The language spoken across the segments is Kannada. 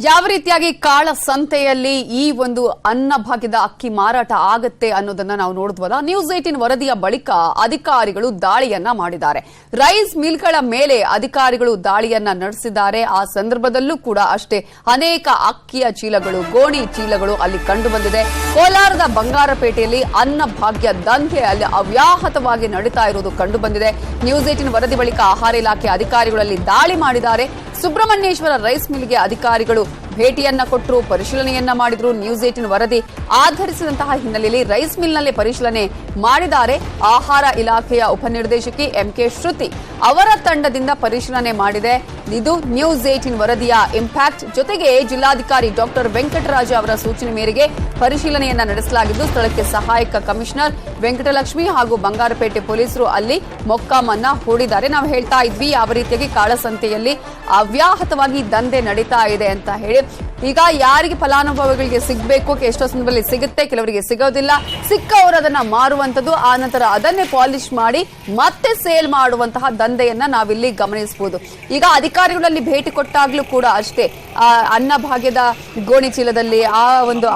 ಯಾವ ರೀತಿಯಾಗಿ ಕಾಳ ಸಂತೆಯಲ್ಲಿ ಈ ಒಂದು ಅನ್ನಭಾಗ್ಯದ ಅಕ್ಕಿ ಮಾರಾಟ ಆಗತ್ತೆ ಅನ್ನೋದನ್ನ ನಾವು ನೋಡಿದ್ವಲ್ಲ. ನ್ಯೂಸ್ 18 ವರದಿಯ ಬಳಿಕ ಅಧಿಕಾರಿಗಳು ದಾಳಿಯನ್ನ ಮಾಡಿದ್ದಾರೆ. ರೈಸ್ ಮಿಲ್ಗಳ ಮೇಲೆ ಅಧಿಕಾರಿಗಳು ದಾಳಿಯನ್ನ ನಡೆಸಿದ್ದಾರೆ. ಆ ಸಂದರ್ಭದಲ್ಲೂ ಕೂಡ ಅಷ್ಟೇ ಅನೇಕ ಅಕ್ಕಿಯ ಚೀಲಗಳು, ಗೋಣಿ ಚೀಲಗಳು ಅಲ್ಲಿ ಕಂಡು ಬಂದಿದೆ. ಕೋಲಾರದ ಬಂಗಾರಪೇಟೆಯಲ್ಲಿ ಅನ್ನಭಾಗ್ಯ ದಂಧೆ ಅಲ್ಲಿ ಅವ್ಯಾಹತವಾಗಿ ನಡೀತಾ ಇರುವುದು ಕಂಡು ಬಂದಿದೆ. ನ್ಯೂಸ್ 18 ವರದಿ ಬಳಿಕ ಆಹಾರ ಇಲಾಖೆ ಅಧಿಕಾರಿಗಳಲ್ಲಿ ದಾಳಿ ಮಾಡಿದ್ದಾರೆ. ಸುಬ್ರಹ್ಮಣ್ಯೇಶ್ವರ ರೈಸ್ ಮಿಲ್ಗೆ ಅಧಿಕಾರಿಗಳು ಭೇಟಿಯನ್ನ ಕೊಟ್ಟರು, ಪರಿಶೀಲನೆಯನ್ನ ಮಾಡಿದ್ರು. ನ್ಯೂಸ್ 18 ವರದಿ ಆಧರಿಸಿದಂತಹ ಹಿನ್ನೆಲೆಯಲ್ಲಿ ರೈಸ್ ಮಿಲ್ನಲ್ಲಿ ಪರಿಶೀಲನೆ ಮಾಡಿದ್ದಾರೆ. ಆಹಾರ ಇಲಾಖೆಯ ಉಪನಿರ್ದೇಶಕಿ ಎಂಕೆ ಶ್ರುತಿ ಅವರ ತಂಡದಿಂದ ಪರಿಶೀಲನೆ ಮಾಡಿದೆ. ಇದು ನ್ಯೂಸ್ 18 ವರದಿಯ ಇಂಪ್ಯಾಕ್ಟ್. ಜೊತೆಗೆ ಜಿಲ್ಲಾಧಿಕಾರಿ ಡಾಕ್ಟರ್ ವೆಂಕಟರಾಜ ಅವರ ಸೂಚನೆ ಮೇರೆಗೆ ಪರಿಶೀಲನೆಯನ್ನ ನಡೆಸಲಾಗಿದ್ದು, ಸ್ಥಳಕ್ಕೆ ಸಹಾಯಕ ಕಮಿಷನರ್ ವೆಂಕಟಲಕ್ಷ್ಮಿ ಹಾಗೂ ಬಂಗಾರಪೇಟೆ ಪೊಲೀಸರು ಅಲ್ಲಿ ಮೊಕ್ಕಾಮನ್ನ ಹೂಡಿದ್ದಾರೆ. ನಾವು ಹೇಳ್ತಾ ಇದ್ವಿ ಯಾವ ರೀತಿಯಾಗಿ ಕಾಳಸಂತೆಯಲ್ಲಿ ಅವ್ಯಾಹತವಾಗಿ ದಂಧೆ ನಡೀತಾ ಇದೆ ಅಂತ ಹೇಳಿ. ಈಗ ಯಾರಿಗೆ ಫಲಾನುಭವಿಗಳಿಗೆ ಸಿಗಬೇಕು, ಎಷ್ಟೋ ಸಂದರ್ಭದಲ್ಲಿ ಸಿಗುತ್ತೆ, ಕೆಲವರಿಗೆ ಸಿಗೋದಿಲ್ಲ. ಸಿಕ್ಕವರು ಅದನ್ನ ಮಾರುವಂತದ್ದು, ಆ ನಂತರ ಅದನ್ನೇ ಪಾಲಿಶ್ ಮಾಡಿ ಮತ್ತೆ ಸೇಲ್ ಮಾಡುವಂತಹ ದಂಧೆಯನ್ನ ನಾವಿಲ್ಲಿ ಗಮನಿಸಬಹುದು. ಈಗ ಅಧಿಕಾರಿಗಳಲ್ಲಿ ಭೇಟಿ ಕೊಟ್ಟಾಗ್ಲೂ ಕೂಡ ಅಷ್ಟೇ ಅನ್ನಭಾಗ್ಯದ ಗೋಣಿ ಚೀಲದಲ್ಲಿ ಆ ಒಂದು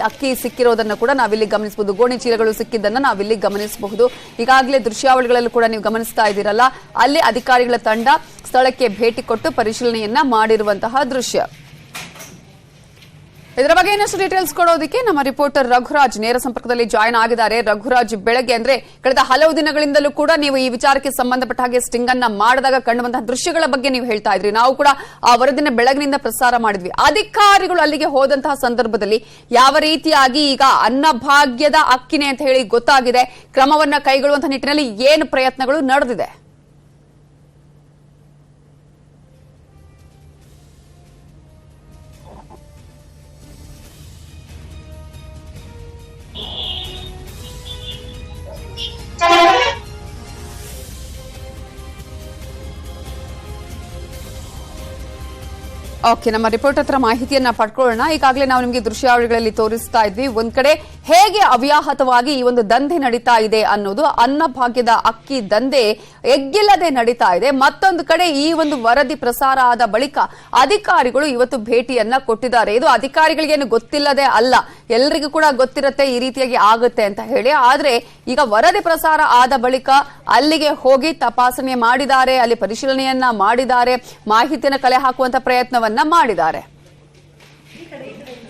ಅಕ್ಕಿ ಸಿಕ್ಕಿರೋದನ್ನ ಕೂಡ ನಾವಿಲ್ಲಿ ಗಮನಿಸಬಹುದು. ಗೋಣಿ ಚೀಲಗಳು ಸಿಕ್ಕಿದ್ದನ್ನ ನಾವಿಲ್ಲಿ ಗಮನಿಸಬಹುದು. ಈಗಾಗಲೇ ದೃಶ್ಯಾವಳಿಗಳಲ್ಲೂ ಕೂಡ ನೀವು ಗಮನಿಸ್ತಾ ಇದ್ದೀರಲ್ಲ, ಅಲ್ಲಿ ಅಧಿಕಾರಿಗಳ ತಂಡ ಸ್ಥಳಕ್ಕೆ ಭೇಟಿ ಕೊಟ್ಟು ಪರಿಶೀಲನೆಯನ್ನ ಮಾಡಿರುವಂತಹ ದೃಶ್ಯ. ಇದರ ಬಗ್ಗೆ ಇನ್ನಷ್ಟು ಡೀಟೇಲ್ಸ್ ಕೊಡೋದಕ್ಕೆ ನಮ್ಮ ರಿಪೋರ್ಟರ್ ರಘುರಾಜ್ ನೇರ ಸಂಪರ್ಕದಲ್ಲಿ ಜಾಯಿನ್ ಆಗಿದ್ದಾರೆ. ರಘುರಾಜ್, ಬೆಳಗ್ಗೆ ಅಂದ್ರೆ ಕಳೆದ ಹಲವು ದಿನಗಳಿಂದಲೂ ಕೂಡ ನೀವು ಈ ವಿಚಾರಕ್ಕೆ ಸಂಬಂಧಪಟ್ಟ ಹಾಗೆ ಸ್ಟಿಂಗ್ ಅನ್ನ ಮಾಡಿದಾಗ ಕಂಡುಬಂತಹ ದೃಶ್ಯಗಳ ಬಗ್ಗೆ ನೀವು ಹೇಳ್ತಾ ಇದ್ರಿ. ನಾವು ಕೂಡ ಆ ವರದಿನ ಬೆಳಗಿನಿಂದ ಪ್ರಸಾರ ಮಾಡಿದ್ವಿ. ಅಧಿಕಾರಿಗಳು ಅಲ್ಲಿಗೆ ಹೋದಂತಹ ಸಂದರ್ಭದಲ್ಲಿ ಯಾವ ರೀತಿಯಾಗಿ ಈಗ ಅನ್ನಭಾಗ್ಯದ ಅಕ್ಕಿನೇ ಅಂತ ಹೇಳಿ ಗೊತ್ತಾಗಿದೆ, ಕ್ರಮವನ್ನ ಕೈಗೊಳ್ಳುವಂತಹ ನಿಟ್ಟಿನಲ್ಲಿ ಏನು ಪ್ರಯತ್ನಗಳು ನಡೆದಿದೆ? ಓಕೆ, ನಮ್ಮ ರಿಪೋರ್ಟರ್ ಹತ್ರ ಮಾಹಿತಿಯನ್ನ ಪಡ್ಕೊಳ್ಳೋಣ. ಈಗಾಗಲೇ ನಾವು ನಿಮಗೆ ದೃಶ್ಯಾವಳಿಗಳಲ್ಲಿ ತೋರಿಸ್ತಾ ಇದ್ವಿ. ಒಂದ್ ಕಡೆ ಹೇಗೆ ಅವ್ಯಾಹತವಾಗಿ ಈ ಒಂದು ದಂಧೆ ನಡೀತಾ ಇದೆ ಅನ್ನೋದು, ಅನ್ನಭಾಗ್ಯದ ಅಕ್ಕಿ ದಂಧೆ ಎಗ್ಗಿಲ್ಲದೆ ನಡೀತಾ ಇದೆ. ಮತ್ತೊಂದು ಕಡೆ ಈ ಒಂದು ವರದಿ ಪ್ರಸಾರ ಆದ ಬಳಿಕ ಅಧಿಕಾರಿಗಳು ಇವತ್ತು ಭೇಟಿಯನ್ನ ಕೊಟ್ಟಿದ್ದಾರೆ. ಇದು ಅಧಿಕಾರಿಗಳಿಗೇನು ಗೊತ್ತಿಲ್ಲದೆ ಅಲ್ಲ, ಎಲ್ಲರಿಗೂ ಕೂಡ ಗೊತ್ತಿರುತ್ತೆ ಈ ರೀತಿಯಾಗಿ ಆಗುತ್ತೆ ಅಂತ ಹೇಳಿ. ಆದ್ರೆ ಈಗ ವರದಿ ಪ್ರಸಾರ ಆದ ಬಳಿಕ ಅಲ್ಲಿಗೆ ಹೋಗಿ ತಪಾಸಣೆ ಮಾಡಿದ್ದಾರೆ, ಅಲ್ಲಿ ಪರಿಶೀಲನೆಯನ್ನ ಮಾಡಿದ್ದಾರೆ, ಮಾಹಿತಿಯನ್ನು ಕಲೆ ಹಾಕುವಂತ ಪ್ರಯತ್ನವನ್ನ ಮಾಡಿದ್ದಾರೆ.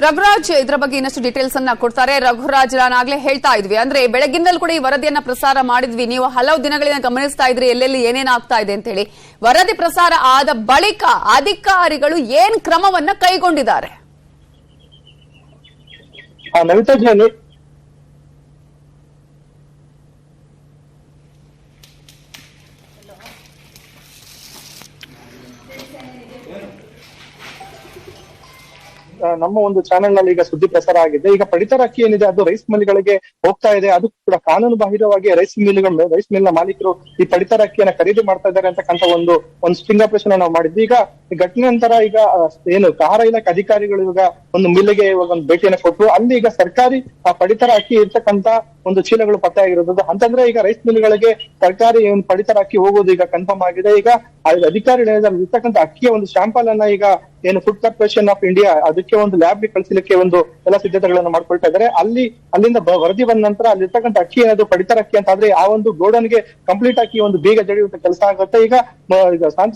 ರಘುರಾಜ್ ಇದರ ಬಗ್ಗೆ ಇನ್ನಷ್ಟು ಡೀಟೇಲ್ಸ್ ಅನ್ನ ಕೊಡ್ತಾರೆ. ರಘುರಾಜ್, ನಾನಾಗ್ಲೇ ಹೇಳ್ತಾ ಇದ್ವಿ, ಅಂದ್ರೆ ಬೆಳಗಿಂದಲೂ ಕೂಡ ಈ ವರದಿಯನ್ನ ಪ್ರಸಾರ ಮಾಡಿದ್ವಿ. ನೀವು ಹಲವು ದಿನಗಳಿಂದ ಗಮನಿಸ್ತಾ ಇದ್ರಿ ಎಲ್ಲೆಲ್ಲಿ ಏನೇನಾಗ್ತಾ ಇದೆ ಅಂತ ಹೇಳಿ. ವರದಿ ಪ್ರಸಾರ ಆದ ಬಳಿಕ ಅಧಿಕಾರಿಗಳು ಏನ್ ಕ್ರಮವನ್ನ ಕೈಗೊಂಡಿದ್ದಾರೆ? ನಮ್ಮ ಒಂದು ಚಾನೆಲ್ ನಲ್ಲಿ ಈಗ ಸುದ್ದಿ ಪ್ರಸಾರ ಆಗಿದೆ. ಈಗ ಪಡಿತರ ಅಕ್ಕಿ ಏನಿದೆ ಅದು ರೈಸ್ ಮಿಲ್ಗಳಿಗೆ ಹೋಗ್ತಾ ಇದೆ. ಅದು ಕೂಡ ಕಾನೂನು ಬಾಹಿರವಾಗಿ ರೈಸ್ ಮಿಲ್ ನ ಮಾಲೀಕರು ಈ ಪಡಿತರ ಅಕ್ಕಿಯನ್ನ ಖರೀದಿ ಮಾಡ್ತಾ ಇದ್ದಾರೆ ಅಂತಕ್ಕಂಥ ಒಂದು ಸ್ಟಿಂಗ್ ಆಪರೇಷನ್ ನಾವು ಮಾಡಿದ್ವಿ. ಈಗ ಘಟನೆ ನಂತರ ಈಗ ಏನು ಆಹಾರ ಇಲಾಖೆ ಅಧಿಕಾರಿಗಳು ಈಗ ಒಂದು ಮಿಲ್ಗೆ ಇವಾಗ ಒಂದು ಭೇಟಿಯನ್ನ ಕೊಟ್ಟರು. ಅಲ್ಲಿ ಈಗ ಸರ್ಕಾರಿ ಪಡಿತರ ಅಕ್ಕಿ ಇರ್ತಕ್ಕಂತ ಒಂದು ಚೀಲಗಳು ಪತ್ತೆ ಆಗಿರೋದು ಅಂತಂದ್ರೆ ಈಗ ರೈಸ್ ಮಿಲ್ಗಳಿಗೆ ಸರ್ಕಾರಿ ಪಡಿತರ ಅಕ್ಕಿ ಹೋಗೋದು ಈಗ ಕನ್ಫರ್ಮ್ ಆಗಿದೆ. ಈಗ ಅಧಿಕಾರಿಗಳು ಇರ್ತಕ್ಕಂಥ ಅಕ್ಕಿಯ ಒಂದು ಸ್ಯಾಂಪಲ್ ಅನ್ನ ಈಗ ಏನು ಫುಡ್ ಕಾರ್ಪೊರೇಷನ್ ಆಫ್ ಇಂಡಿಯಾ ಅದಕ್ಕೆ ಒಂದು ಲ್ಯಾಬ್ ಗೆ ಕಳಿಸಲಿಕ್ಕೆ ಒಂದು ಎಲ್ಲ ಸಿದ್ಧತೆಗಳನ್ನು ಮಾಡ್ಕೊಳ್ತಾ ಇದ್ದಾರೆ. ಅಲ್ಲಿಂದ ವರದಿ ಬಂದ ನಂತರ ಅಲ್ಲಿರ್ತಕ್ಕಂಥ ಅಕ್ಕಿ ಏನಾದ್ರು ಪಡಿತರ ಅಕ್ಕಿ ಅಂತ ಆದ್ರೆ ಆ ಒಂದು ಗೋಡನ್ಗೆ ಕಂಪ್ಲೀಟ್ ಆಗಿ ಒಂದು ಬೀಗ ಜಡಿಯುವಂತ ಕೆಲಸ ಆಗುತ್ತೆ. ಈಗ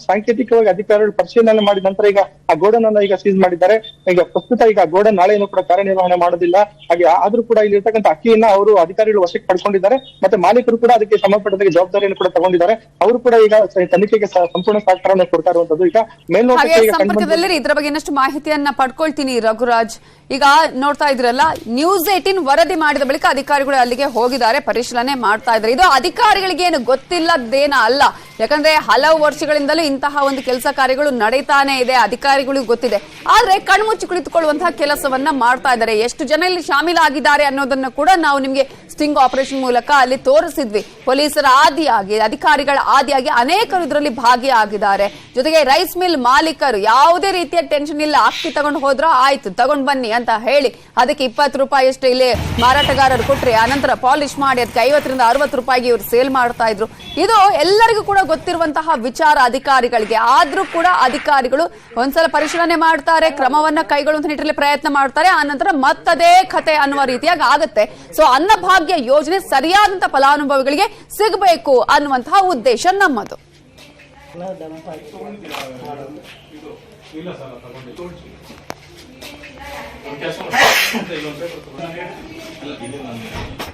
ಸಾಂಕೇತಿಕವಾಗಿ ಅಧಿಕಾರಿಗಳು ಪರಿಶೀಲನೆ ಮಾಡಿದ ನಂತರ ಈಗ ಆ ಗೋಡನ್ ಅನ್ನ ಈಗ ಸೀಸ್ ಮಾಡಿದ್ದಾರೆ. ಈಗ ಪ್ರಸ್ತುತ ಈಗ ಗೋಡನ್ ನಾಳೆಯನ್ನು ಕೂಡ ಕಾರ್ಯನಿರ್ವಹಣೆ ಮಾಡೋದಿಲ್ಲ. ಹಾಗೆ ಆದ್ರೂ ಕೂಡ ಇಲ್ಲಿ ಇರ್ತಕ್ಕಂಥ ಅಕ್ಕಿಯನ್ನ ಅವರು ಅಧಿಕಾರಿಗಳು ವಶಕ್ಕೆ ಪಡ್ಕೊಂಡಿದ್ದಾರೆ. ಮತ್ತೆ ಮಾಲೀಕರು ಕೂಡ ಅದಕ್ಕೆ ಸಂಬಂಧಪಟ್ಟಂತೆ ಜವಾಬ್ದಾರಿಯನ್ನು ಕೂಡ ತಗೊಂಡಿದ್ದಾರೆ. ಅವರು ಕೂಡ ಈಗ ತನಿಖೆಗೆ ಸಂಪೂರ್ಣ ಸಹಕಾರವನ್ನು ಕೊಡ್ತಾ ಇರುವಂತದ್ದು. ಈಗ ಮೇಲ್ನೋಟಕ್ಕೆ ಇದರ ಬಗ್ಗೆ ಇನ್ನಷ್ಟು ಮಾಹಿತಿಯನ್ನ ಪಡ್ಕೊಳ್ತೀನಿ ರಘುರಾಜ್. ಈಗ ನೋಡ್ತಾ ಇದ್ರಲ್ಲ, ನ್ಯೂಸ್ 18 ವರದಿ ಮಾಡಿದ ಬಳಿಕ ಅಧಿಕಾರಿಗಳು ಅಲ್ಲಿಗೆ ಹೋಗಿದ್ದಾರೆ, ಪರಿಶೀಲನೆ ಮಾಡ್ತಾ ಇದ್ದಾರೆ. ಇದು ಅಧಿಕಾರಿಗಳಿಗೆ ಏನು ಗೊತ್ತಿಲ್ಲದೇನ ಅಲ್ಲ, ಯಾಕಂದ್ರೆ ಹಲವು ವರ್ಷಗಳಿಂದಲೂ ಇಂತಹ ಒಂದು ಕೆಲಸ ಕಾರ್ಯಗಳು ನಡೀತಾನೆ ಇದೆ, ಅಧಿಕಾರಿಗಳಿಗೂ ಗೊತ್ತಿದೆ. ಆದ್ರೆ ಕಣ್ಮುಚ್ಚಿ ಕುಳಿತುಕೊಳ್ಳುವಂತಹ ಕೆಲಸವನ್ನ ಮಾಡ್ತಾ ಇದ್ದಾರೆ. ಎಷ್ಟು ಜನ ಇಲ್ಲಿ ಶಾಮೀಲಾಗಿದ್ದಾರೆ ಅನ್ನೋದನ್ನ ಕೂಡ ನಾವು ನಿಮ್ಗೆ ಸ್ಟಿಂಗ್ ಆಪರೇಷನ್ ಮೂಲಕ ಅಲ್ಲಿ ತೋರಿಸಿದ್ವಿ. ಪೊಲೀಸರ ಆದಿಯಾಗಿ, ಅಧಿಕಾರಿಗಳ ಆದಿಯಾಗಿ ಅನೇಕರು ಇದರಲ್ಲಿ ಭಾಗಿಯಾಗಿದ್ದಾರೆ. ಜೊತೆಗೆ ರೈಸ್ ಮಿಲ್ ಮಾಲೀಕರು ಯಾವುದೇ ರೀತಿಯ ಟೆನ್ಷನ್ ಇಲ್ಲ, ಅಕ್ಕಿ ತಗೊಂಡು ಹೋದ್ರ ಆಯ್ತು, ತಗೊಂಡ್ ಬನ್ನಿ ಅಂತ ಹೇಳಿ ಅದಕ್ಕೆ 20 ರೂಪಾಯಿ ಅಷ್ಟೇ ಇಲ್ಲಿ ಮಾರಾಟಗಾರರು ಕೊಟ್ರೆ, ಆನಂತರ ಪಾಲಿಶ್ ಮಾಡಿ ಅದಕ್ಕೆ 50ರಿಂದ 60 ರೂಪಾಯಿಗೆ ಇವರು ಸೇಲ್ ಮಾಡ್ತಾ ಇದ್ರು. ಇದು ಎಲ್ಲರಿಗೂ ಕೂಡ ಗೊತ್ತಿರುವಂತಹ ವಿಚಾರ ಅಧಿಕಾರಿಗಳಿಗೆ. ಆದ್ರೂ ಕೂಡ ಅಧಿಕಾರಿಗಳು ಒಂದ್ಸಲ ಪರಿಶೀಲನೆ ಮಾಡ್ತಾರೆ, ಕ್ರಮವನ್ನ ಕೈಗೊಳ್ಳುವಂತ ನಿಟ್ಟಿನಲ್ಲಿ ಪ್ರಯತ್ನ ಮಾಡ್ತಾರೆ, ಆನಂತರ ಮತ್ತದೇ ಕತೆ ಅನ್ನುವ ರೀತಿಯಾಗಿ ಆಗುತ್ತೆ. ಸೊ ಅನ್ನಭಾಗ್ಯ ಯೋಜನೆ ಸರಿಯಾದಂತ ಫಲಾನುಭವಿಗಳಿಗೆ ಸಿಗಬೇಕು ಅನ್ನುವಂತಹ ಉದ್ದೇಶ ನಮ್ಮದು. ಕೆಲಸ